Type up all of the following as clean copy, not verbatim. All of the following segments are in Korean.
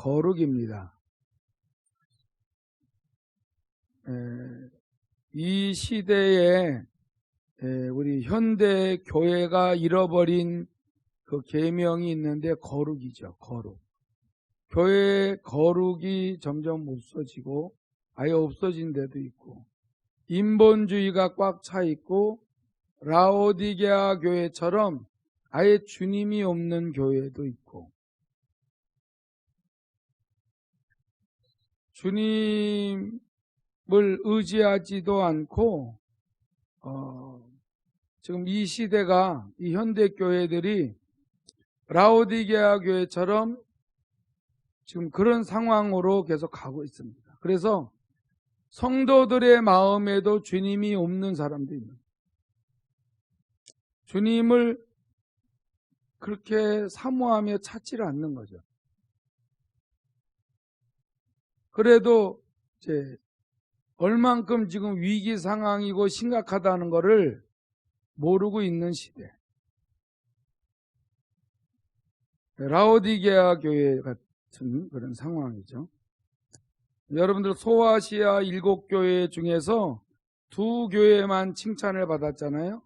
거룩입니다. 이 시대에 우리 현대 교회가 잃어버린 그 계명이 있는데 거룩이죠. 거룩. 교회의 거룩이 점점 없어지고 아예 없어진 데도 있고, 인본주의가 꽉 차 있고, 라오디게아 교회처럼 아예 주님이 없는 교회도 있고, 주님을 의지하지도 않고, 지금 이 시대가, 이 현대 교회들이 라오디게아 교회처럼 지금 그런 상황으로 계속 가고 있습니다. 그래서 성도들의 마음에도 주님이 없는 사람도 있는 거예요. 주님을 그렇게 사모하며 찾지를 않는 거죠. 그래도 이제 얼만큼 지금 위기 상황이고 심각하다는 것을 모르고 있는 시대. 라오디게아 교회 같은 그런 상황이죠. 여러분들 소아시아 7교회 중에서 2교회만 칭찬을 받았잖아요.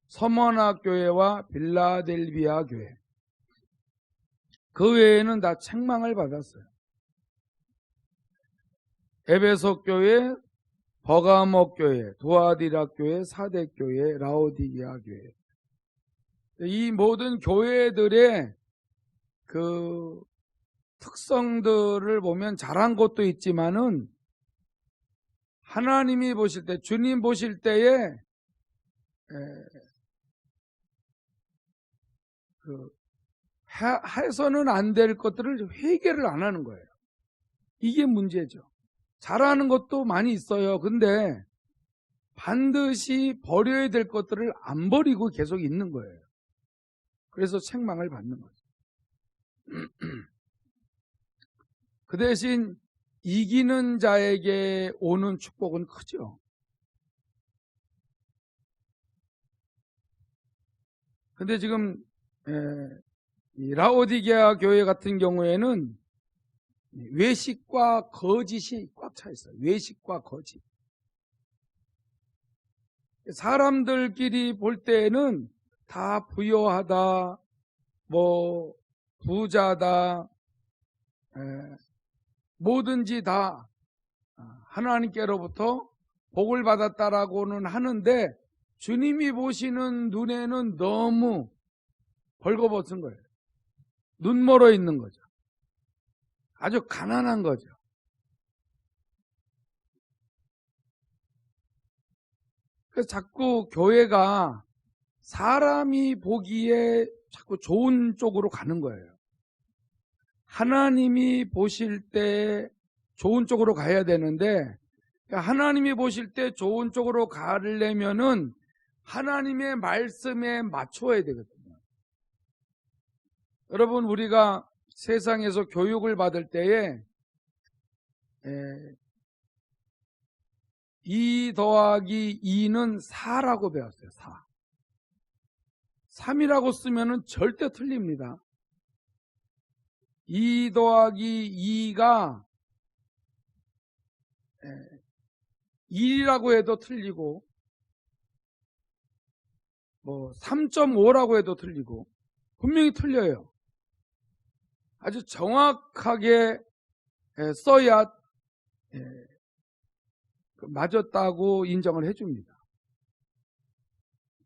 서머나 교회와 빌라델비아 교회. 그 외에는 다 책망을 받았어요. 에베소 교회, 버가모 교회, 두아디라 교회, 사대 교회, 라오디게아 교회. 이 모든 교회들의 그 특성들을 보면 잘한 것도 있지만은 하나님이 보실 때, 주님 보실 때에 해서는 안 될 것들을 회개를 안 하는 거예요. 이게 문제죠. 잘하는 것도 많이 있어요. 근데 반드시 버려야 될 것들을 안 버리고 계속 있는 거예요. 그래서 책망을 받는 거죠. 그 대신 이기는 자에게 오는 축복은 크죠. 근데 지금 이 라오디게아 교회 같은 경우에는 외식과 거짓이 꽉 차 있어요. 외식과 거짓. 사람들끼리 볼 때는 다 부유하다, 뭐 부자다, 뭐든지 다 하나님께로부터 복을 받았다라고는 하는데 주님이 보시는 눈에는 너무 벌거벗은 거예요. 눈 멀어 있는 거죠. 아주 가난한 거죠. 그래서 자꾸 교회가 사람이 보기에 자꾸 좋은 쪽으로 가는 거예요. 하나님이 보실 때 좋은 쪽으로 가야 되는데, 하나님이 보실 때 좋은 쪽으로 가려면은 하나님의 말씀에 맞춰야 되거든요. 여러분, 우리가 세상에서 교육을 받을 때에 2 더하기 2는 4라고 배웠어요. 4. 3이라고 쓰면은 절대 틀립니다. 2 더하기 2가 1이라고 해도 틀리고, 뭐 3.5라고 해도 틀리고, 분명히 틀려요. 아주 정확하게 써야 맞았다고 인정을 해줍니다.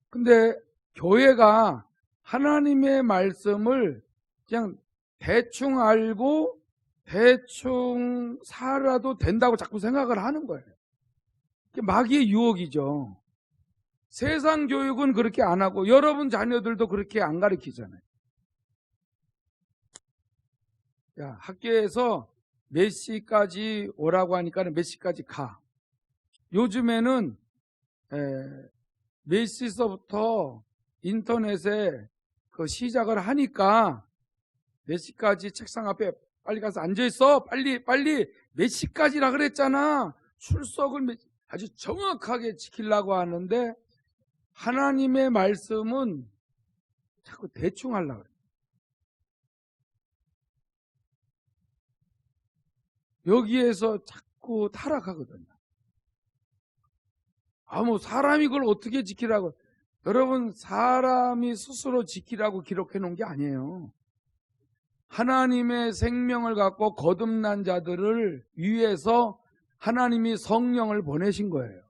근데 교회가 하나님의 말씀을 그냥 대충 알고 대충 살아도 된다고 자꾸 생각을 하는 거예요. 마귀의 유혹이죠. 세상 교육은 그렇게 안 하고 여러분 자녀들도 그렇게 안 가르치잖아요. 야, 학교에서 몇 시까지 오라고 하니까 몇 시까지 가. 요즘에는 몇 시서부터 인터넷에 그 시작을 하니까 몇 시까지 책상 앞에 빨리 가서 앉아있어. 빨리 몇 시까지라 그랬잖아. 출석을 아주 정확하게 지키려고 하는데 하나님의 말씀은 자꾸 대충 하려고 해요. 여기에서 자꾸 타락하거든요. 뭐 사람이 그걸 어떻게 지키라고. 여러분, 사람이 스스로 지키라고 기록해 놓은 게 아니에요. 하나님의 생명을 갖고 거듭난 자들을 위해서 하나님이 성령을 보내신 거예요.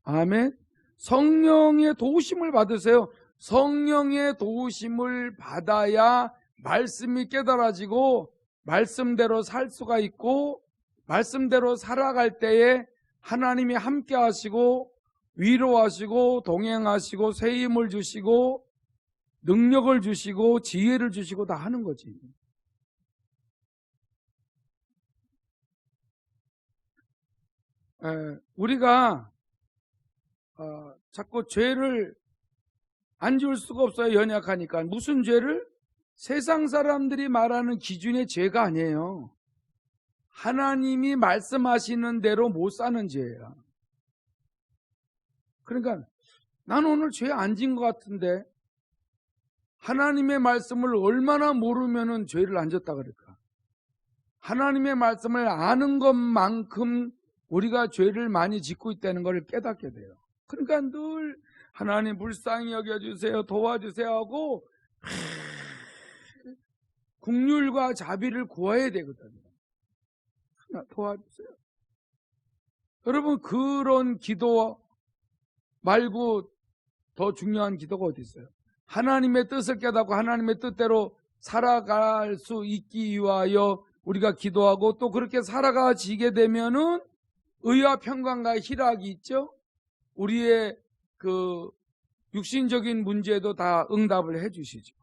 아멘. 성령의 도우심을 받으세요. 성령의 도우심을 받아야 말씀이 깨달아지고 말씀대로 살 수가 있고, 말씀대로 살아갈 때에 하나님이 함께 하시고 위로하시고 동행하시고 새 힘을 주시고 능력을 주시고 지혜를 주시고 다 하는 거지. 우리가 자꾸 죄를 안 지을 수가 없어요. 연약하니까. 무슨 죄를? 세상 사람들이 말하는 기준의 죄가 아니에요. 하나님이 말씀하시는 대로 못 사는 죄예요. 그러니까 나는 오늘 죄 안 지은 것 같은데, 하나님의 말씀을 얼마나 모르면은 죄를 안 졌다 그럴까? 하나님의 말씀을 아는 것만큼 우리가 죄를 많이 짓고 있다는 걸 깨닫게 돼요. 그러니까 늘 하나님 불쌍히 여겨주세요, 도와주세요 하고 긍휼과 자비를 구해야 되거든요. 도와주세요. 여러분, 그런 기도 말고 더 중요한 기도가 어디 있어요? 하나님의 뜻을 깨닫고 하나님의 뜻대로 살아갈 수 있기 위하여 우리가 기도하고, 또 그렇게 살아가지게 되면은 의와 평강과 희락이 있죠. 우리의 그 육신적인 문제도 다 응답을 해 주시죠.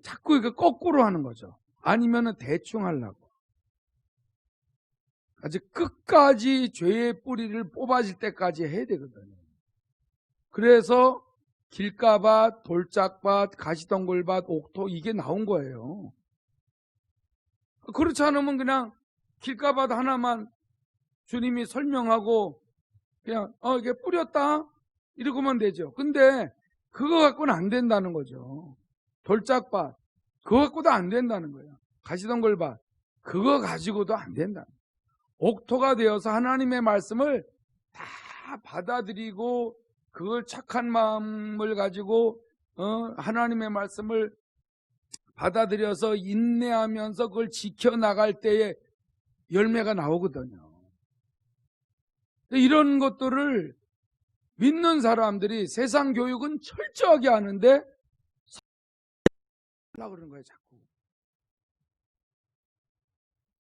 자꾸 이거 거꾸로 하는 거죠. 아니면은 대충 하려고. 아직 끝까지 죄의 뿌리를 뽑아질 때까지 해야 되거든요. 그래서 길가밭, 돌짝밭, 가시덩굴밭, 옥토 이게 나온 거예요. 그렇지 않으면 그냥 길가밭 하나만 주님이 설명하고 그냥 이게 뿌렸다 이러고만 되죠. 근데 그거 갖고는 안 된다는 거죠. 돌짝밭 그거 갖고도 안 된다는 거예요. 가시덩굴밭 그거 가지고도 안 된다. 옥토가 되어서 하나님의 말씀을 다 받아들이고 그걸 착한 마음을 가지고 하나님의 말씀을 받아들여서 인내하면서 그걸 지켜나갈 때에 열매가 나오거든요. 이런 것들을 믿는 사람들이 세상 교육은 철저하게 하는데 하려고 그러는 거예요. 자꾸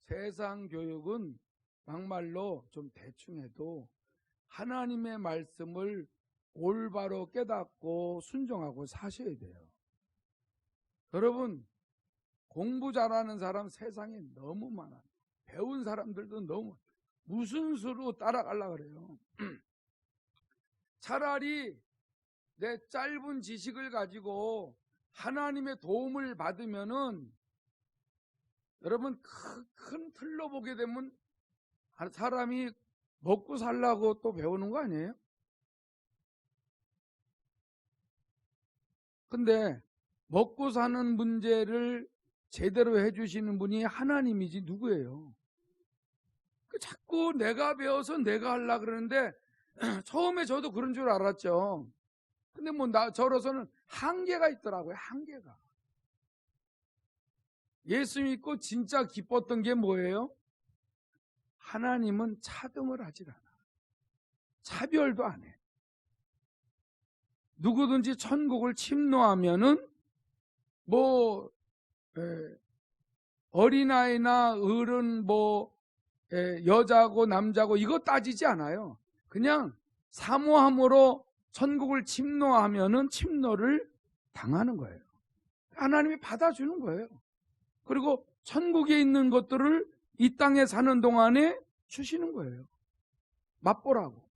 세상 교육은 막말로 좀 대충 해도 하나님의 말씀을 올바로 깨닫고 순종하고 사셔야 돼요. 여러분, 공부 잘하는 사람 세상에 너무 많아요. 배운 사람들도 너무, 무슨 수로 따라가려고 그래요. 차라리 내 짧은 지식을 가지고 하나님의 도움을 받으면은, 여러분 큰 틀로 보게 되면 사람이 먹고 살라고 또 배우는 거 아니에요? 근데 먹고 사는 문제를 제대로 해주시는 분이 하나님이지 누구예요? 자꾸 내가 배워서 내가 하려고 그러는데 처음에 저도 그런 줄 알았죠. 근데 저로서는 한계가 있더라고요. 한계가. 예수 믿고 진짜 기뻤던 게 뭐예요? 하나님은 차등을 하질 않아. 차별도 안 해. 누구든지 천국을 침노하면은 어린아이나 어른 여자고 남자고 이거 따지지 않아요. 그냥 사모함으로 천국을 침노하면은 침노를 당하는 거예요. 하나님이 받아주는 거예요. 그리고 천국에 있는 것들을 이 땅에 사는 동안에 주시는 거예요. 맛보라고.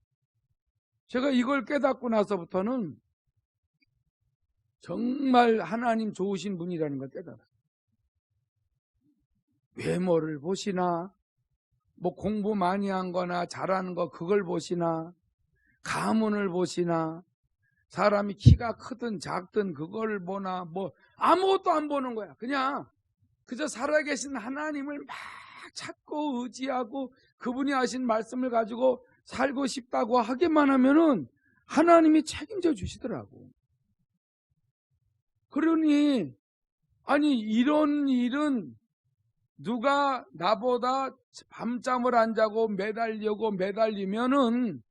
제가 이걸 깨닫고 나서부터는 정말 하나님 좋으신 분이라는 걸 깨달았어요. 외모를 보시나, 공부 많이 한 거나 잘하는 거 그걸 보시나, 가문을 보시나, 사람이 키가 크든 작든 그걸 보나, 아무것도 안 보는 거야. 그냥 그저 살아계신 하나님을 막 찾고 의지하고 그분이 하신 말씀을 가지고 살고 싶다고 하기만 하면은 하나님이 책임져 주시더라고. 그러니 아니 이런 일은 누가 나보다 밤잠을 안 자고 매달리면은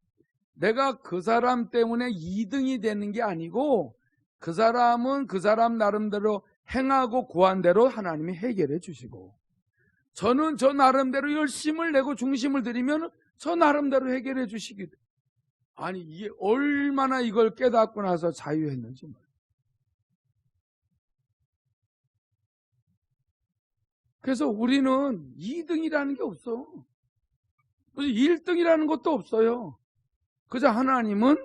내가 그 사람 때문에 2등이 되는 게 아니고 그 사람은 그 사람 나름대로 행하고 구한 대로 하나님이 해결해 주시고 저는 저 나름대로 열심을 내고 중심을 들이면 저 나름대로 해결해 주시기. 아니 이게 얼마나 이걸 깨닫고 나서 자유했는지. 그래서 우리는 2등이라는 게 없어. 무슨 1등이라는 것도 없어요. 그저 하나님은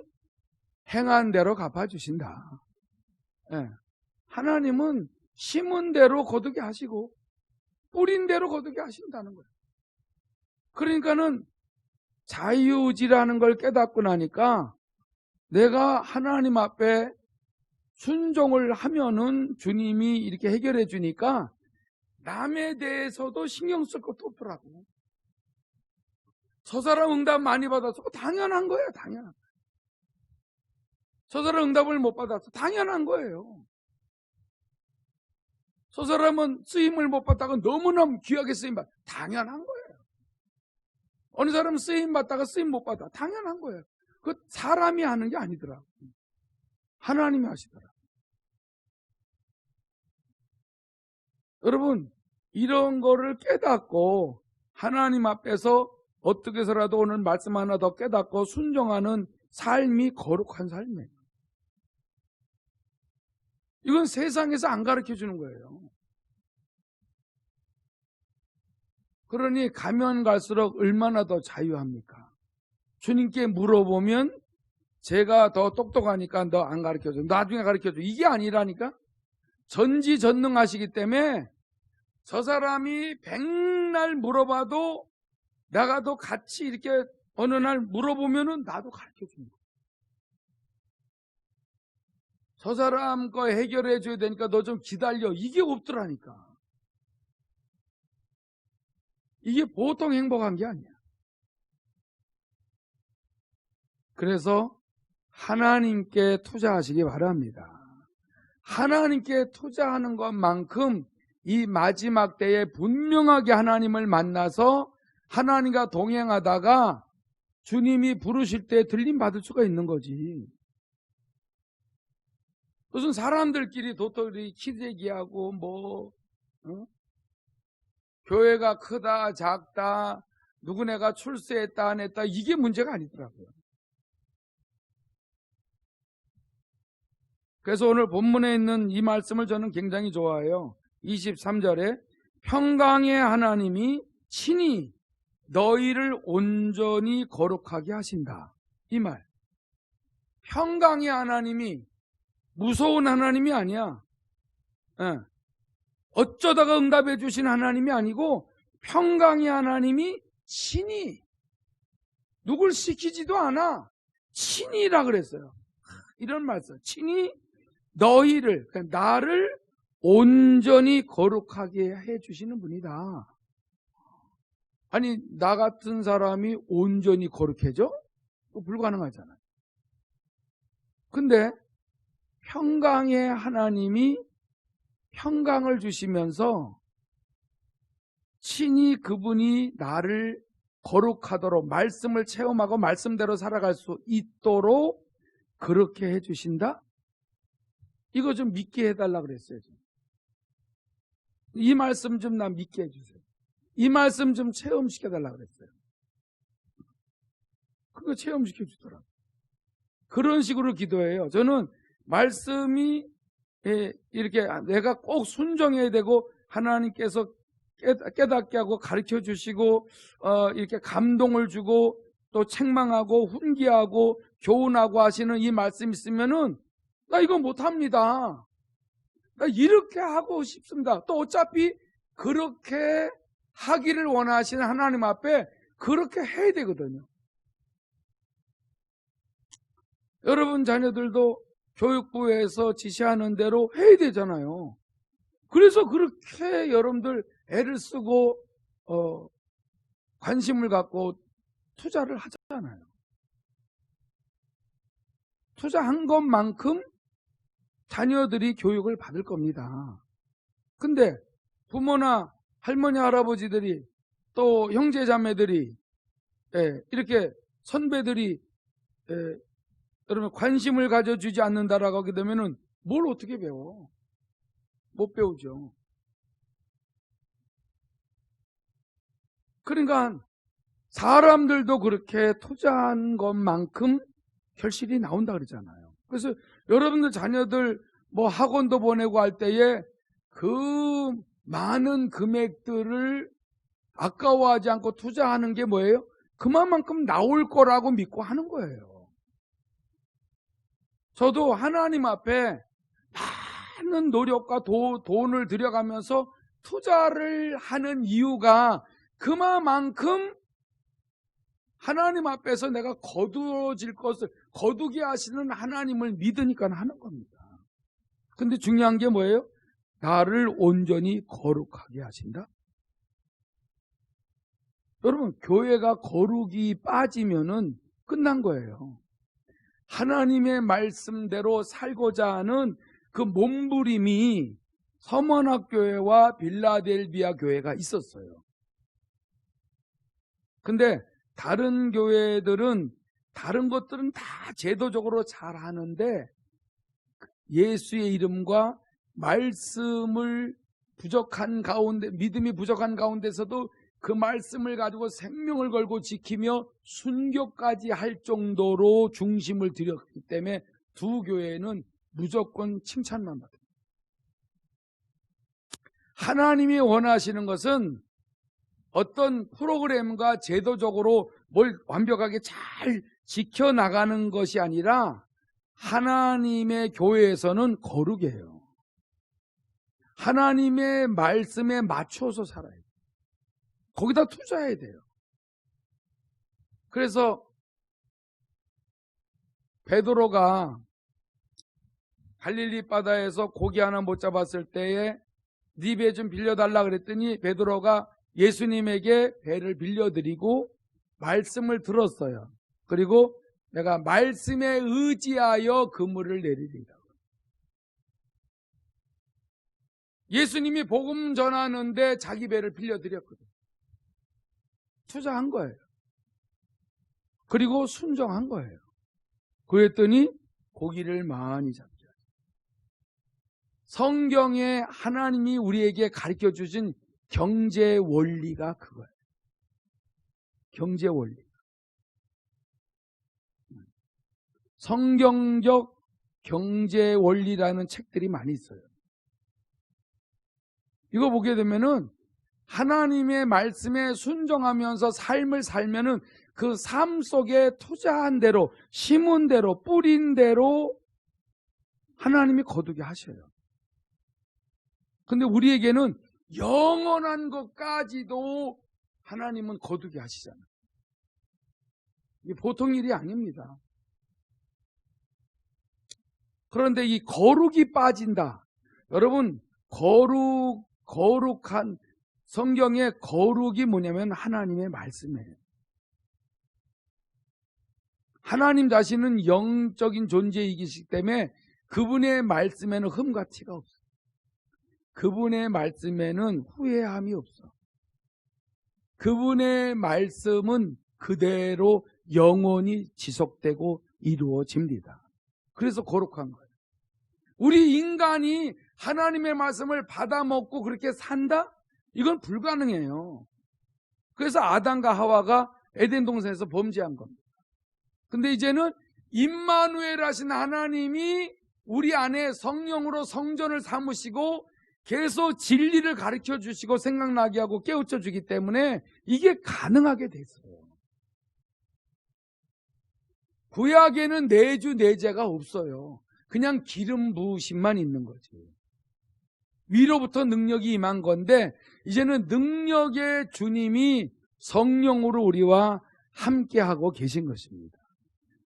행한 대로 갚아주신다. 네. 하나님은 심은 대로 거두게 하시고 뿌린 대로 거두게 하신다는 거예요. 그러니까는 자유의지라는 걸 깨닫고 나니까 내가 하나님 앞에 순종을 하면은 주님이 이렇게 해결해 주니까 남에 대해서도 신경 쓸 것도 없더라고. 저 사람 응답 많이 받았어. 당연한 거예요. 당연한 거예요. 저 사람 응답을 못 받았어. 당연한 거예요. 저 사람은 쓰임을 못 받다가 너무너무 귀하게 쓰임받아. 당연한 거예요. 어느 사람은 쓰임 받다가 쓰임 못 받아. 당연한 거예요. 그 사람이 하는 게 아니더라. 하나님이 하시더라. 여러분 이런 거를 깨닫고 하나님 앞에서 어떻게 해서라도 오늘 말씀 하나 더 깨닫고 순종하는 삶이 거룩한 삶이에요. 이건 세상에서 안 가르쳐 주는 거예요. 그러니 가면 갈수록 얼마나 더 자유합니까? 주님께 물어보면 제가 더 똑똑하니까 너 안 가르쳐줘. 나중에 가르쳐줘. 이게 아니라니까? 전지전능하시기 때문에 저 사람이 100날 물어봐도 나가도 같이 이렇게 어느 날 물어보면은 나도 가르쳐줍니다. 저 사람 거 해결해 줘야 되니까 너 좀 기다려. 이게 없더라니까. 이게 보통 행복한 게 아니야. 그래서 하나님께 투자하시기 바랍니다. 하나님께 투자하는 것만큼 이 마지막 때에 분명하게 하나님을 만나서 하나님과 동행하다가 주님이 부르실 때 들림 받을 수가 있는 거지. 무슨 사람들끼리 도토리 키재기하고 교회가 크다 작다 누구네가 출세했다 안 했다 이게 문제가 아니더라고요. 그래서 오늘 본문에 있는 이 말씀을 저는 굉장히 좋아해요. 23절에 평강의 하나님이 친히 너희를 온전히 거룩하게 하신다. 이 말. 평강의 하나님이 무서운 하나님이 아니야. 어쩌다가 응답해 주신 하나님이 아니고 평강의 하나님이 친히 누굴 시키지도 않아. 친히라 그랬어요. 이런 말씀. 친히 너희를 그러니까 나를 온전히 거룩하게 해주시는 분이다. 아니 나 같은 사람이 온전히 거룩해져? 불가능하잖아요. 근데 평강의 하나님이 평강을 주시면서 친히 그분이 나를 거룩하도록 말씀을 체험하고 말씀대로 살아갈 수 있도록 그렇게 해주신다? 이거 좀 믿게 해달라 그랬어요. 이 말씀 좀 나 믿게 해주세요. 이 말씀 좀 체험시켜달라 그랬어요. 그거 체험시켜 주더라고요. 그런 식으로 기도해요. 저는 말씀이 이렇게 내가 꼭 순종해야 되고 하나님께서 깨닫게 하고 가르쳐 주시고 이렇게 감동을 주고 또 책망하고 훈계하고 교훈하고 하시는 이 말씀 있으면은 나 이거 못합니다. 나 이렇게 하고 싶습니다. 또 어차피 그렇게 하기를 원하시는 하나님 앞에 그렇게 해야 되거든요. 여러분 자녀들도 교육부에서 지시하는 대로 해야 되잖아요. 그래서 그렇게 여러분들 애를 쓰고 관심을 갖고 투자를 하잖아요. 투자한 것만큼 자녀들이 교육을 받을 겁니다. 근데 부모나 할머니, 할아버지들이 또 형제, 자매들이 이렇게 선배들이 여러분 관심을 가져주지 않는다라고 하게 되면은 뭘 어떻게 배워? 못 배우죠. 그러니까 사람들도 그렇게 투자한 것만큼 결실이 나온다 그러잖아요. 그래서 여러분들 자녀들 뭐 학원도 보내고 할 때에 그 많은 금액들을 아까워하지 않고 투자하는 게 뭐예요? 그만큼 나올 거라고 믿고 하는 거예요. 저도 하나님 앞에 많은 노력과 돈을 들여가면서 투자를 하는 이유가 그만큼 하나님 앞에서 내가 거두어질 것을 거두게 하시는 하나님을 믿으니까 하는 겁니다. 근데 중요한 게 뭐예요? 나를 온전히 거룩하게 하신다? 여러분, 교회가 거룩이 빠지면은 끝난 거예요. 하나님의 말씀대로 살고자 하는 그 몸부림이 서머나교회와 빌라델비아 교회가 있었어요. 근데 다른 교회들은 다른 것들은 다 제도적으로 잘 하는데 예수의 이름과 말씀을 부족한 가운데, 믿음이 부족한 가운데서도 그 말씀을 가지고 생명을 걸고 지키며 순교까지 할 정도로 중심을 들였기 때문에 두 교회는 무조건 칭찬만 받아요. 하나님이 원하시는 것은 어떤 프로그램과 제도적으로 뭘 완벽하게 잘 지켜나가는 것이 아니라 하나님의 교회에서는 거룩이에요. 하나님의 말씀에 맞춰서 살아야 돼요. 거기다 투자해야 돼요. 그래서 베드로가 갈릴리 바다에서 고기 하나 못 잡았을 때에 네 배 좀 빌려달라 그랬더니 베드로가 예수님에게 배를 빌려드리고 말씀을 들었어요. 그리고 내가 말씀에 의지하여 그물을 내리리라. 예수님이 복음 전하는데 자기 배를 빌려드렸거든요. 투자한 거예요. 그리고 순종한 거예요. 그랬더니 고기를 많이 잡죠. 성경에 하나님이 우리에게 가르쳐 주신 경제 원리가 그거예요. 경제 원리. 성경적 경제 원리라는 책들이 많이 있어요. 이거 보게 되면은 하나님의 말씀에 순종하면서 삶을 살면은 그 삶 속에 투자한 대로, 심은 대로, 뿌린 대로 하나님이 거두게 하셔요. 근데 우리에게는 영원한 것까지도 하나님은 거두게 하시잖아요. 이게 보통 일이 아닙니다. 그런데 이 거룩이 빠진다. 여러분, 거룩한 성경의 거룩이 뭐냐면 하나님의 말씀이에요. 하나님 자신은 영적인 존재이기 때문에 그분의 말씀에는 흠과 티가 없어요. 그분의 말씀에는 후회함이 없어. 그분의 말씀은 그대로 영원히 지속되고 이루어집니다. 그래서 거룩한 거예요. 우리 인간이 하나님의 말씀을 받아먹고 그렇게 산다? 이건 불가능해요. 그래서 아담과 하와가 에덴 동산에서 범죄한 겁니다. 근데 이제는 임마누엘 하신 하나님이 우리 안에 성령으로 성전을 삼으시고 계속 진리를 가르쳐 주시고 생각나게 하고 깨우쳐 주기 때문에 이게 가능하게 됐어요. 구약에는 내주 내재가 없어요. 그냥 기름 부으심만 있는 거지. 위로부터 능력이 임한 건데 이제는 능력의 주님이 성령으로 우리와 함께하고 계신 것입니다.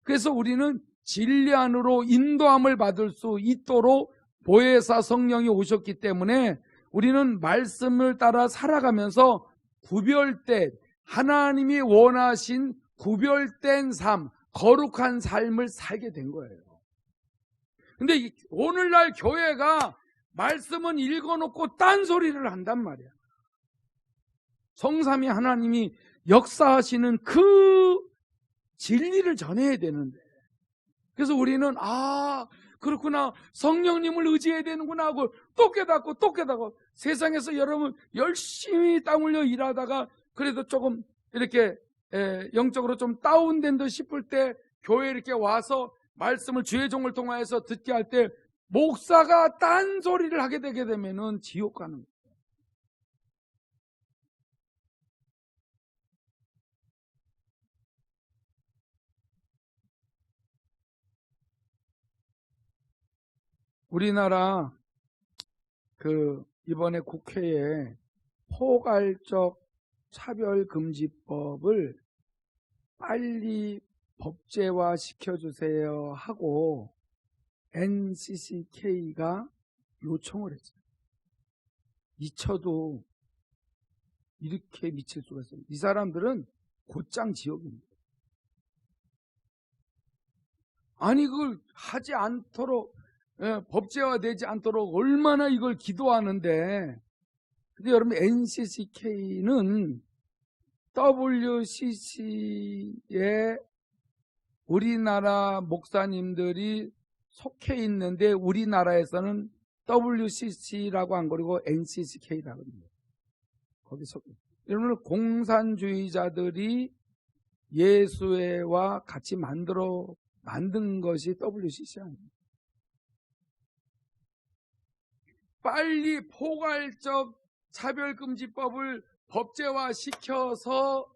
그래서 우리는 진리 안으로 인도함을 받을 수 있도록 보혜사 성령이 오셨기 때문에 우리는 말씀을 따라 살아가면서 구별된, 하나님이 원하신 구별된 삶, 거룩한 삶을 살게 된 거예요. 근데 오늘날 교회가 말씀은 읽어놓고 딴소리를 한단 말이야. 성삼위 하나님이 역사하시는 그 진리를 전해야 되는데, 그래서 우리는 그렇구나, 성령님을 의지해야 되는구나 하고 또 깨닫고 세상에서 여러분 열심히 땀 흘려 일하다가 그래도 조금 이렇게 영적으로 좀 다운된 듯 싶을 때 교회에 이렇게 와서 말씀을 주의 종을 통하여서 듣게 할 때 목사가 딴소리를 하게 되게 되면은 지옥 가는 거예요. 우리나라 이번에 국회에 포괄적 차별금지법을 빨리 법제화 시켜주세요 하고 NCCK가 요청을 했어요. 미쳐도 이렇게 미칠 수가 있어요. 이 사람들은 곧장 지옥입니다. 아니 그걸 하지 않도록, 법제화되지 않도록 얼마나 이걸 기도하는데, 근데 여러분 NCCK는 WCC에 우리나라 목사님들이 속해 있는데 우리나라에서는 WCC라고 안 그러고 NCCK라고 합니다. 거기 속해. 여러분 공산주의자들이 예수회와 같이 만든 것이 WCC 아닙니다. 빨리 포괄적 차별금지법을 법제화 시켜서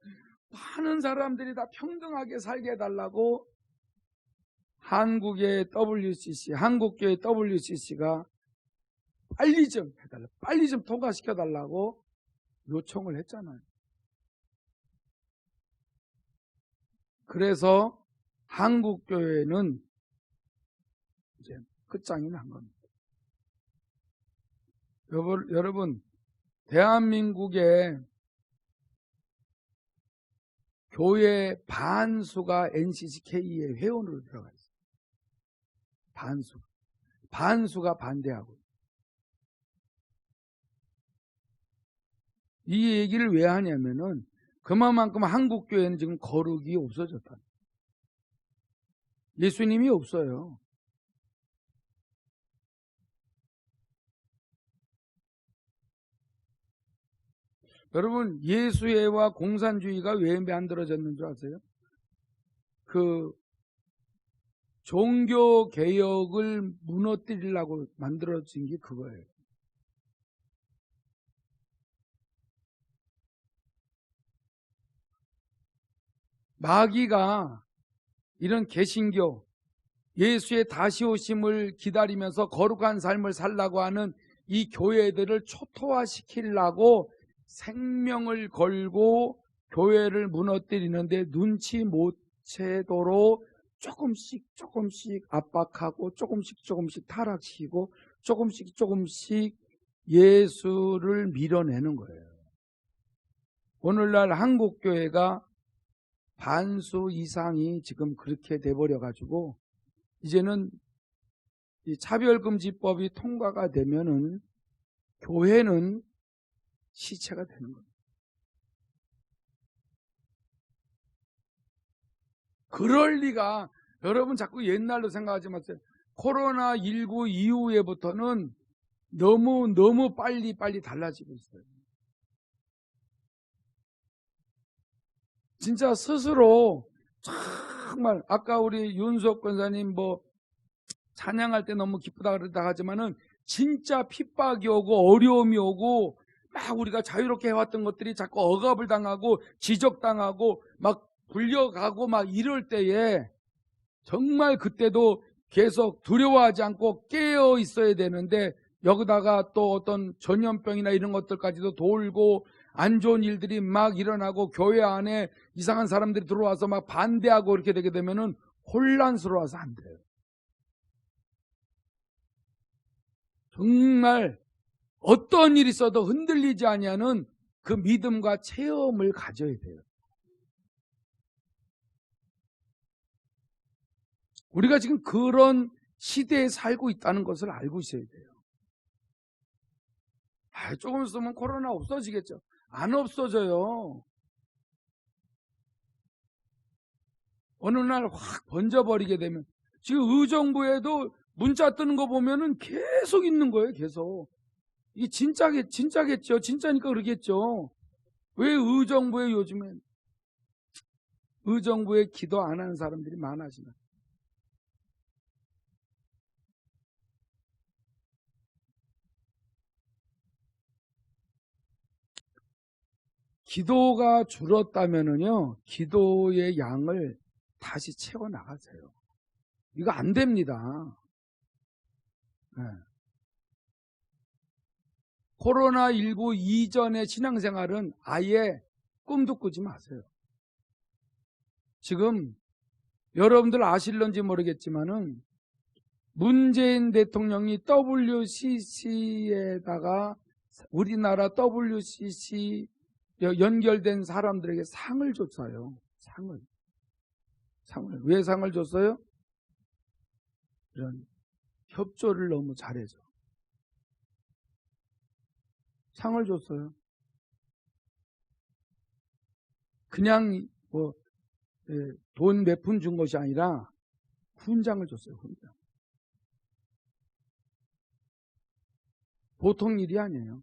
많은 사람들이 다 평등하게 살게 해달라고 한국교회 WCC가 빨리 좀 해달라, 빨리 좀 통과시켜달라고 요청을 했잖아요. 그래서 한국교회는 이제 끝장이 난 겁니다. 여러분, 대한민국의 교회 반수가 NCCK의 회원으로 들어가 있어요. 반수가 반대하고. 이 얘기를 왜 하냐면은 그만큼 한국교회는 지금 거룩이 없어졌다. 예수님이 없어요. 여러분, 예수회와 공산주의가 왜 만들어졌는 줄 아세요? 종교 개혁을 무너뜨리려고 만들어진 게 그거예요. 마귀가 이런 개신교, 예수의 다시 오심을 기다리면서 거룩한 삶을 살라고 하는 이 교회들을 초토화시키려고 생명을 걸고 교회를 무너뜨리는데 눈치 못 채도록 조금씩 압박하고 조금씩 타락시키고 조금씩 예수를 밀어내는 거예요. 오늘날 한국교회가 반수 이상이 지금 그렇게 돼버려 가지고 이제는 이 차별금지법이 통과가 되면은 교회는 시체가 되는 겁니다. 그럴 리가. 여러분 자꾸 옛날로 생각하지 마세요. 코로나19 이후에부터는 너무 빨리 달라지고 있어요. 진짜 스스로 정말 아까 우리 윤석 권사님 찬양할 때 너무 기쁘다 그러다 하지만은 진짜 핍박이 오고 어려움이 오고 막 우리가 자유롭게 해왔던 것들이 자꾸 억압을 당하고 지적당하고 막 불려가고 막 이럴 때에 정말 그때도 계속 두려워하지 않고 깨어 있어야 되는데 여기다가 또 어떤 전염병이나 이런 것들까지도 돌고 안 좋은 일들이 막 일어나고 교회 안에 이상한 사람들이 들어와서 막 반대하고 이렇게 되게 되면은 혼란스러워서 안 돼요. 정말 어떤 일이 있어도 흔들리지 아니하는 그 믿음과 체험을 가져야 돼요. 우리가 지금 그런 시대에 살고 있다는 것을 알고 있어야 돼요. 조금 있으면 코로나 없어지겠죠. 안 없어져요. 어느 날 확 번져버리게 되면, 지금 의정부에도 문자 뜨는 거 보면은 계속 있는 거예요. 계속. 이게 진짜겠죠. 진짜니까 그러겠죠. 왜 의정부에 요즘엔 의정부에 기도 안 하는 사람들이 많아지나? 기도가 줄었다면은요, 기도의 양을 다시 채워 나가세요. 이거 안 됩니다. 네. 코로나19 이전의 신앙생활은 아예 꿈도 꾸지 마세요. 지금 여러분들 아실런지 모르겠지만은 문재인 대통령이 WCC에다가 우리나라 WCC 연결된 사람들에게 상을 줬어요. 상을. 왜 상을 줬어요? 이런 협조를 너무 잘해서 상을 줬어요. 그냥 돈 몇 푼 준 것이 아니라 훈장을 줬어요. 훈장. 보통 일이 아니에요.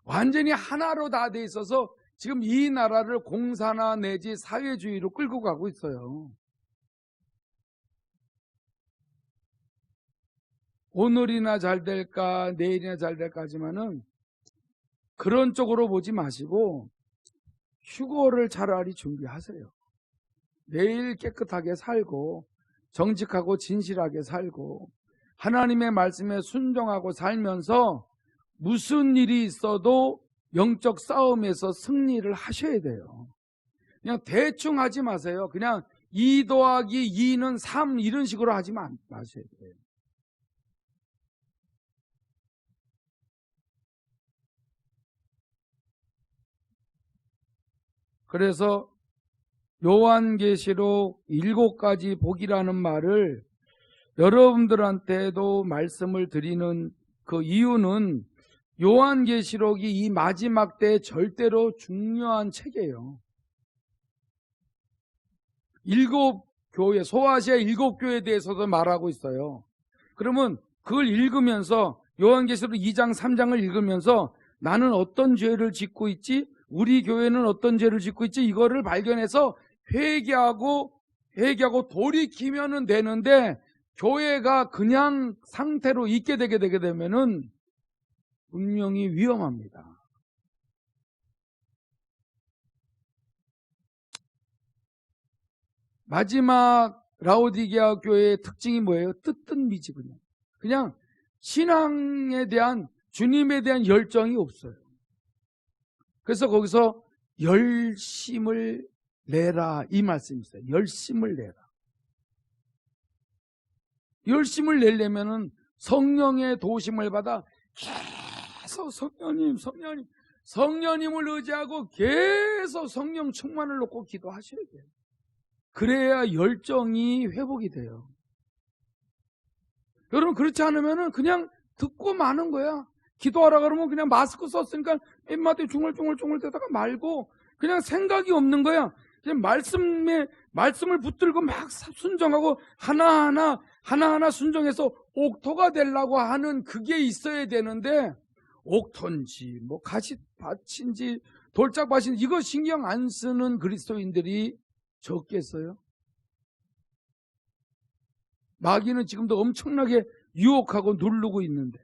완전히 하나로 다 돼 있어서 지금 이 나라를 공산화 내지 사회주의로 끌고 가고 있어요. 오늘이나 잘 될까 내일이나 잘 될까 하지만은 그런 쪽으로 보지 마시고 휴거를 차라리 준비하세요. 내일 깨끗하게 살고 정직하고 진실하게 살고 하나님의 말씀에 순종하고 살면서 무슨 일이 있어도 영적 싸움에서 승리를 하셔야 돼요. 그냥 대충 하지 마세요. 그냥 2 더하기 2는 3 이런 식으로 하지 마셔야 돼요. 그래서 요한계시록 7가지 복이라는 말을 여러분들한테도 말씀을 드리는 그 이유는 요한계시록이 이 마지막 때 절대로 중요한 책이에요. 7교회, 소아시아 7교회에 대해서도 말하고 있어요. 그러면 그걸 읽으면서 요한계시록 2장, 3장을 읽으면서 나는 어떤 죄를 짓고 있지? 우리 교회는 어떤 죄를 짓고 있지? 이거를 발견해서 회개하고 돌이키면은 되는데 교회가 그냥 상태로 있게 되게 되면은 분명히 위험합니다. 마지막 라오디게아 교회의 특징이 뭐예요? 뜨뜻미지 그냥 신앙에 대한 주님에 대한 열정이 없어요. 그래서 거기서 열심을 내라 이 말씀이 있어요. 열심을 내라. 열심을 내려면은 성령의 도심을 받아 계속 성령님을 의지하고 계속 성령 충만을 놓고 기도하셔야 돼요. 그래야 열정이 회복이 돼요. 여러분 그렇지 않으면은 그냥 듣고 마는 거야. 기도하라 그러면 그냥 마스크 썼으니까 입맛에 중얼중얼 대다가 말고 그냥 생각이 없는 거야. 그냥 말씀을 붙들고 막 순종하고 하나하나 순종해서 옥토가 되려고 하는 그게 있어야 되는데 옥토인지 뭐 가시밭인지 돌짝밭인지 이거 신경 안 쓰는 그리스도인들이 적겠어요? 마귀는 지금도 엄청나게 유혹하고 누르고 있는데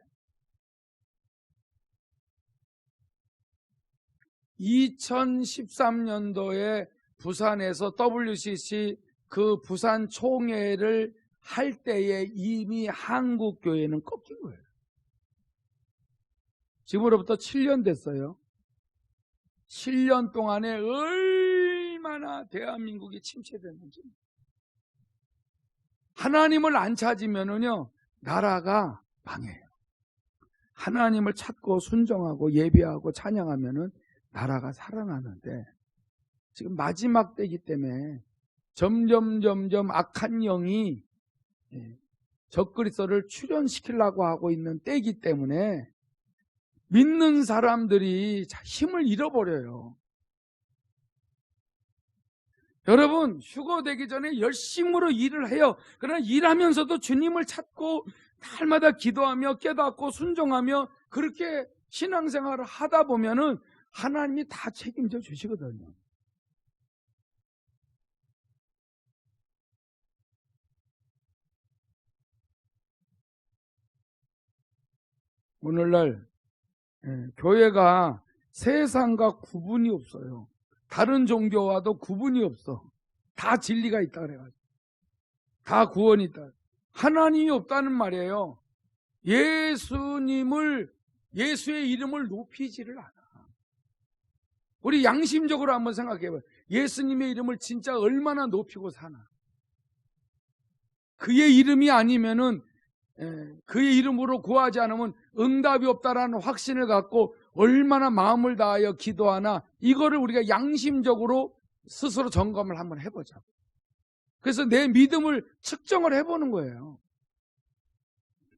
2013년도에 부산에서 WCC 그 부산 총회를 할 때에 이미 한국교회는 꺾인 거예요. 지금으로부터 7년 됐어요. 7년 동안에 얼마나 대한민국이 침체됐는지. 하나님을 안 찾으면은요 나라가 망해요. 하나님을 찾고 순종하고 예배하고 찬양하면은 나라가 살아나는데, 지금 마지막 때이기 때문에 점점 악한 영이 적그리스도를 출현시키려고 하고 있는 때이기 때문에 믿는 사람들이 힘을 잃어버려요. 여러분, 휴거 되기 전에 열심으로 일을 해요. 그러나 일하면서도 주님을 찾고 날마다 기도하며 깨닫고 순종하며 그렇게 신앙생활을 하다 보면은 하나님이 다 책임져 주시거든요. 오늘날 교회가 세상과 구분이 없어요. 다른 종교와도 구분이 없어. 다 진리가 있다 그래가지고, 다 구원이 있다. 하나님이 없다는 말이에요. 예수의 이름을 높이지를 않아. 우리 양심적으로 한번 생각해봐요. 예수님의 이름을 진짜 얼마나 높이고 사나. 그의 이름이 아니면은, 그의 이름으로 구하지 않으면 응답이 없다라는 확신을 갖고 얼마나 마음을 다하여 기도하나, 이거를 우리가 양심적으로 스스로 점검을 한번 해보자고. 그래서 내 믿음을 측정을 해보는 거예요.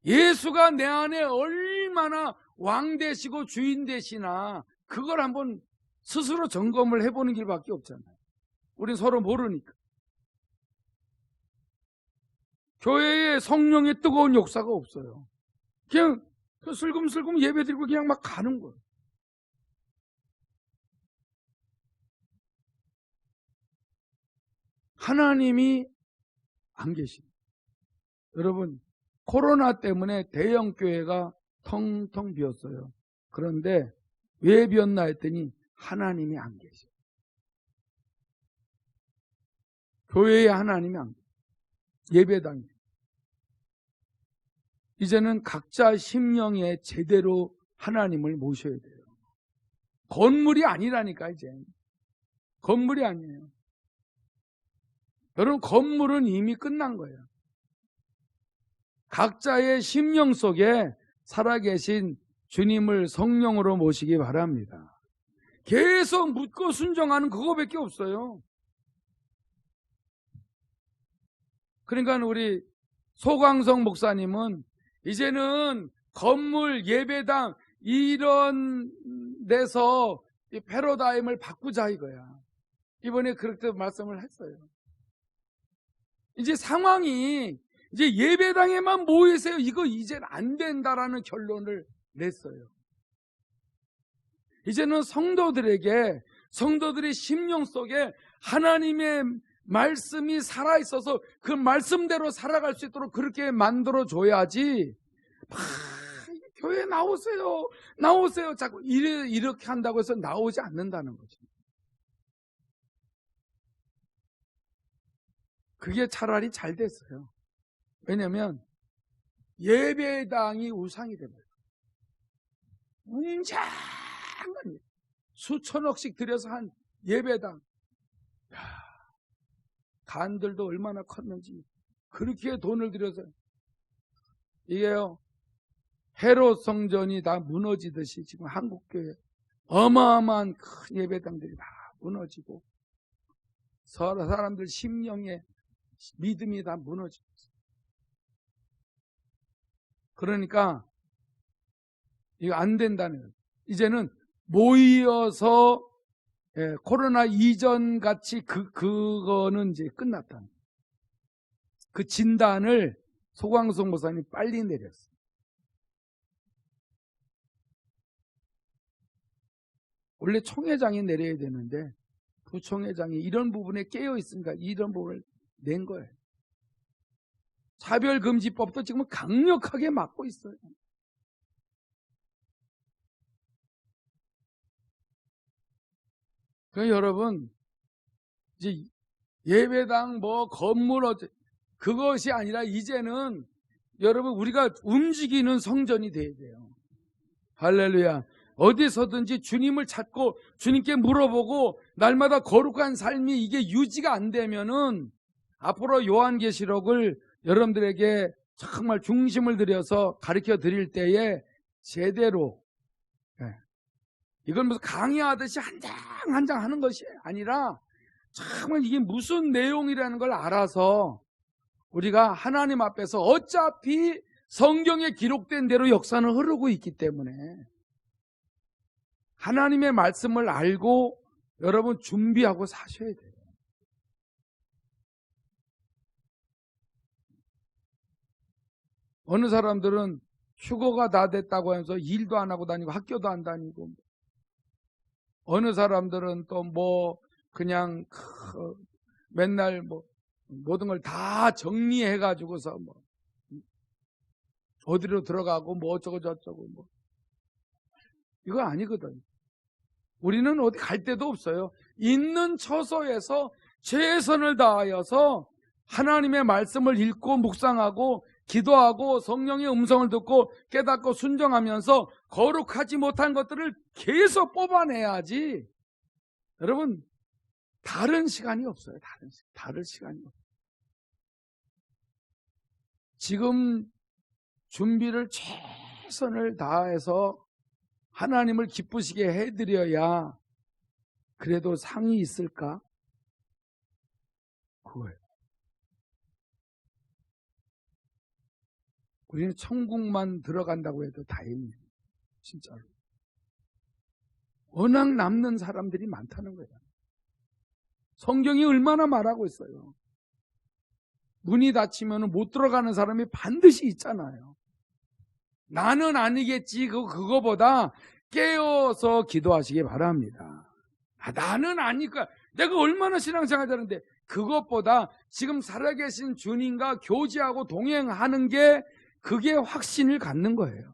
예수가 내 안에 얼마나 왕 되시고 주인 되시나, 그걸 한번 스스로 점검을 해보는 길밖에 없잖아요. 우린 서로 모르니까. 교회에 성령의 뜨거운 역사가 없어요. 그냥 슬금슬금 예배드리고 그냥 막 가는 거예요. 하나님이 안 계십니다. 여러분, 코로나 때문에 대형 교회가 텅텅 비었어요. 그런데 왜 비었나 했더니 하나님이 안 계셔요. 교회에 하나님이 안 계셔요. 예배당에. 이제는 각자 심령에 제대로 하나님을 모셔야 돼요. 건물이 아니라니까. 이제 건물이 아니에요. 여러분, 건물은 이미 끝난 거예요. 각자의 심령 속에 살아계신 주님을 성령으로 모시기 바랍니다. 계속 묻고 순종하는 그거밖에 없어요. 그러니까 우리 소광성 목사님은 이제는 건물, 예배당 이런 데서 이 패러다임을 바꾸자 이거야. 이번에 그렇게 말씀을 했어요. 이제 상황이 이제 예배당에만 모이세요. 이거 이젠 안 된다라는 결론을 냈어요. 이제는 성도들의 심령 속에 하나님의 말씀이 살아있어서 그 말씀대로 살아갈 수 있도록 그렇게 만들어줘야지, 교회 나오세요 자꾸 이렇게 한다고 해서 나오지 않는다는 거죠. 그게 차라리 잘 됐어요. 왜냐면 예배당이 우상이 됩니다. 웅장한 수천억씩 들여서 한 예배당, 간들도 얼마나 컸는지 그렇게 돈을 들여서, 이게요, 헤롯 성전이 다 무너지듯이 지금 한국교회 어마어마한 큰 예배당들이 다 무너지고 사람들 심령의 믿음이 다 무너지고 있어요. 그러니까 이거 안 된다는 거예요. 이제는 모이어서 코로나 이전 같이 그거는 이제 끝났다. 그 진단을 소광성 목사님이 빨리 내렸어요. 원래 총회장이 내려야 되는데 부총회장이 이런 부분에 깨어 있으니까 이런 부분을 낸 거예요. 차별금지법도 지금 강력하게 막고 있어요. 그러니까 여러분, 이제 예배당 건물 그것이 아니라 이제는 여러분 우리가 움직이는 성전이 돼야 돼요. 할렐루야. 어디서든지 주님을 찾고 주님께 물어보고 날마다 거룩한 삶이 이게 유지가 안 되면은 앞으로 요한계시록을 여러분들에게 정말 중심을 들여서 가르쳐 드릴 때에 제대로, 이건 무슨 강의하듯이 한 장 한 장 하는 것이 아니라 정말 이게 무슨 내용이라는 걸 알아서 우리가 하나님 앞에서 어차피 성경에 기록된 대로 역사는 흐르고 있기 때문에 하나님의 말씀을 알고 여러분 준비하고 사셔야 돼요. 어느 사람들은 휴거가 다 됐다고 하면서 일도 안 하고 다니고 학교도 안 다니고, 어느 사람들은 또 뭐 그냥 맨날 뭐 모든 걸 다 정리해 가지고서 뭐 어디로 들어가고 뭐 어쩌고 저쩌고 뭐 이거 아니거든. 우리는 어디 갈 데도 없어요. 있는 처소에서 최선을 다하여서 하나님의 말씀을 읽고 묵상하고 기도하고 성령의 음성을 듣고 깨닫고 순종하면서 거룩하지 못한 것들을 계속 뽑아내야지. 여러분, 다른 시간이 없어요. 다른 시간이 없어요. 지금 준비를 최선을 다해서 하나님을 기쁘시게 해드려야 그래도 상이 있을까? 그거예요. 우리는 천국만 들어간다고 해도 다행이에요. 진짜로. 워낙 남는 사람들이 많다는 거예요. 성경이 얼마나 말하고 있어요. 문이 닫히면 못 들어가는 사람이 반드시 있잖아요. 나는 아니겠지. 그거보다 깨어서 기도하시기 바랍니다. 나는 아니까 내가 얼마나 신앙생활 하는데, 그것보다 지금 살아계신 주님과 교제하고 동행하는 게 그게 확신을 갖는 거예요.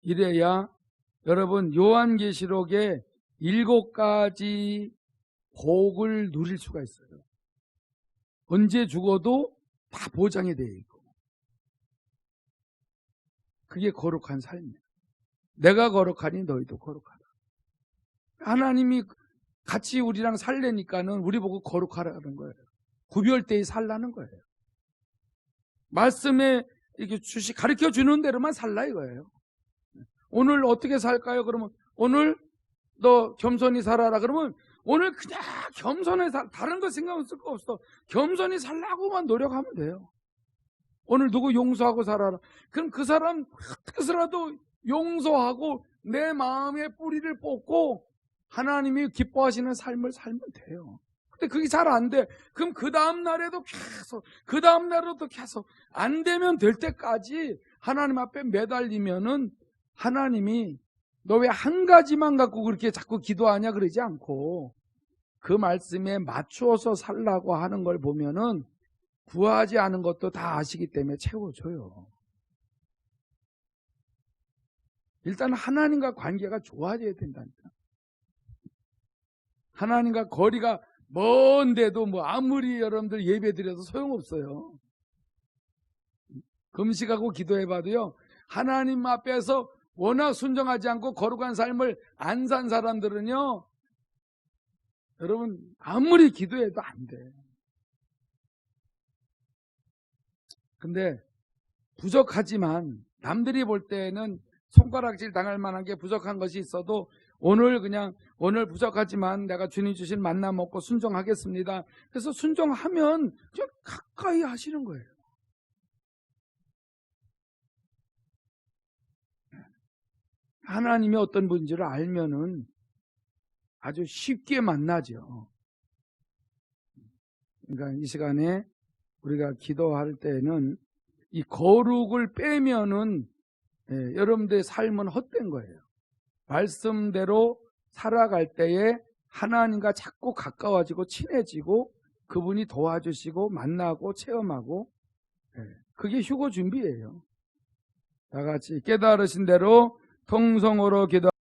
이래야 여러분 요한계시록에 7가지 복을 누릴 수가 있어요. 언제 죽어도 다 보장이 되어 있고, 그게 거룩한 삶이에요. 내가 거룩하니 너희도 거룩하라. 하나님이 같이 우리랑 살래니까는 우리 보고 거룩하라는 거예요. 구별되이 살라는 거예요. 말씀에 이렇게 가르쳐 주는 대로만 살라 이거예요. 오늘 어떻게 살까요? 그러면 오늘 너 겸손히 살아라. 그러면 오늘 그냥 겸손히 다른 거 신경 쓸 거 없어. 겸손히 살라고만 노력하면 돼요. 오늘 누구 용서하고 살아라. 그럼 그 사람 어떻게 해서라도 용서하고 내 마음의 뿌리를 뽑고 하나님이 기뻐하시는 삶을 살면 돼요. 근데 그게 잘 안 돼. 그럼 그 다음 날에도 계속, 그 다음 날에도 계속 안 되면 될 때까지 하나님 앞에 매달리면은 하나님이 너 왜 한 가지만 갖고 그렇게 자꾸 기도하냐 그러지 않고 그 말씀에 맞추어서 살라고 하는 걸 보면은 구하지 않은 것도 다 아시기 때문에 채워줘요. 일단 하나님과 관계가 좋아져야 된다니까. 하나님과 거리가 먼데도 뭐 아무리 여러분들 예배 드려도 소용없어요. 금식하고 기도해봐도요, 하나님 앞에서 워낙 순종하지 않고 거룩한 삶을 안 산 사람들은요, 여러분 아무리 기도해도 안 돼. 근데 부족하지만 남들이 볼 때는 손가락질 당할 만한 게 부족한 것이 있어도 오늘 부족하지만 내가 주님 주신 만나 먹고 순종하겠습니다. 그래서 순종하면 그냥 가까이 하시는 거예요. 하나님이 어떤 분인지를 알면은 아주 쉽게 만나죠. 그러니까 이 시간에 우리가 기도할 때는 이 거룩을 빼면은 여러분들의 삶은 헛된 거예요. 말씀대로 살아갈 때에 하나님과 자꾸 가까워지고 친해지고 그분이 도와주시고 만나고 체험하고, 그게 휴거 준비예요. 다 같이 깨달으신 대로 통성으로 기도